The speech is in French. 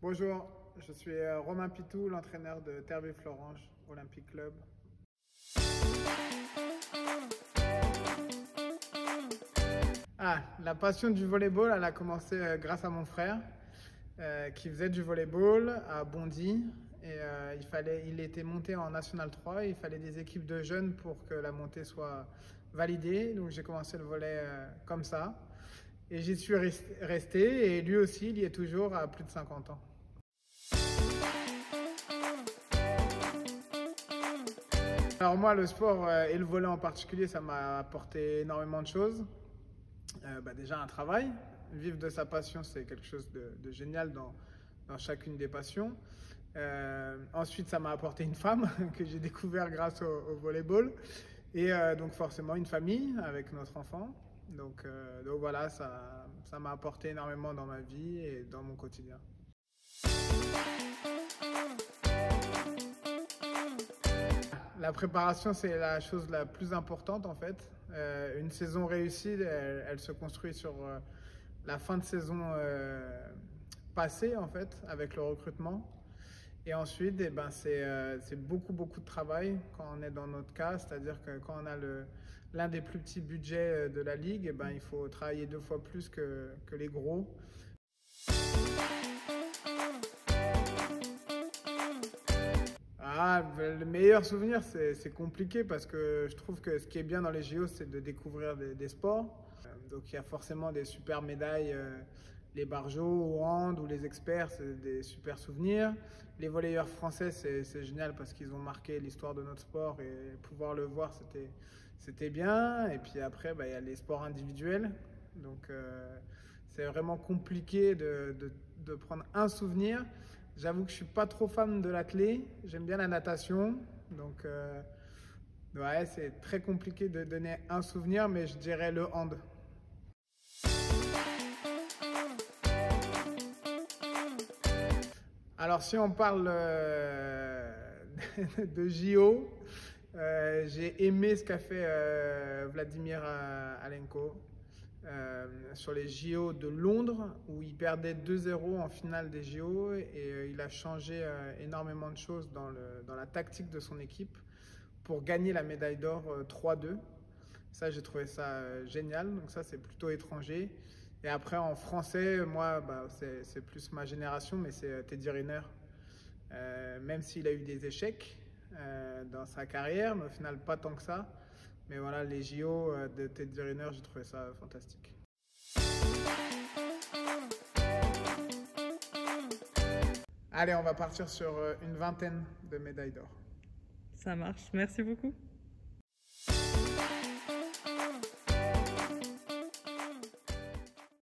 Bonjour, je suis Romain Pitou, l'entraîneur de Tervues-Florange Olympique Club. La passion du volleyball, elle a commencé grâce à mon frère qui faisait du volleyball à Bondy. Et il était monté en National 3 et il fallait des équipes de jeunes pour que la montée soit validée. Donc j'ai commencé le volley comme ça. Et j'y suis resté et lui aussi, il y est toujours à plus de 50 ans. Alors moi, le sport et le volley en particulier, ça m'a apporté énormément de choses. Déjà un travail. Vivre de sa passion, c'est quelque chose de génial dans chacune des passions. Ensuite, ça m'a apporté une femme que j'ai découvert grâce au volleyball. Et donc forcément une famille avec notre enfant. Donc voilà, ça m'a apporté énormément dans ma vie et dans mon quotidien. La préparation, c'est la chose la plus importante en fait. Une saison réussie, elle se construit sur la fin de saison passée en fait, avec le recrutement. Et ensuite, c'est beaucoup de travail quand on est dans notre cas, c'est-à-dire que quand on a l'un des plus petits budgets de la ligue, il faut travailler 2 fois plus que les gros. Le meilleur souvenir, c'est compliqué parce que je trouve que ce qui est bien dans les JO, c'est de découvrir des sports. Donc il y a forcément des super médailles, les barjots au hand ou les experts, c'est des super souvenirs. Les volleyeurs français, c'est génial parce qu'ils ont marqué l'histoire de notre sport et pouvoir le voir, c'était bien. Et puis après, il y a les sports individuels. Donc c'est vraiment compliqué de prendre un souvenir. J'avoue que je suis pas trop fan de l'athlé, j'aime bien la natation, donc ouais, c'est très compliqué de donner un souvenir, mais je dirais le hand. Alors si on parle de JO, j'ai aimé ce qu'a fait Vladimir Alenko sur les JO de Londres où il perdait 2-0 en finale des JO et il a changé énormément de choses dans la tactique de son équipe pour gagner la médaille d'or 3-2. Ça, j'ai trouvé ça génial, donc ça c'est plutôt étranger. Et après en français, moi c'est plus ma génération, mais c'est Teddy Riner. Même s'il a eu des échecs dans sa carrière, mais au final pas tant que ça. Mais voilà, les JO de Teddy Riner, j'ai trouvé ça fantastique. Allez, on va partir sur une vingtaine de médailles d'or. Ça marche, merci beaucoup.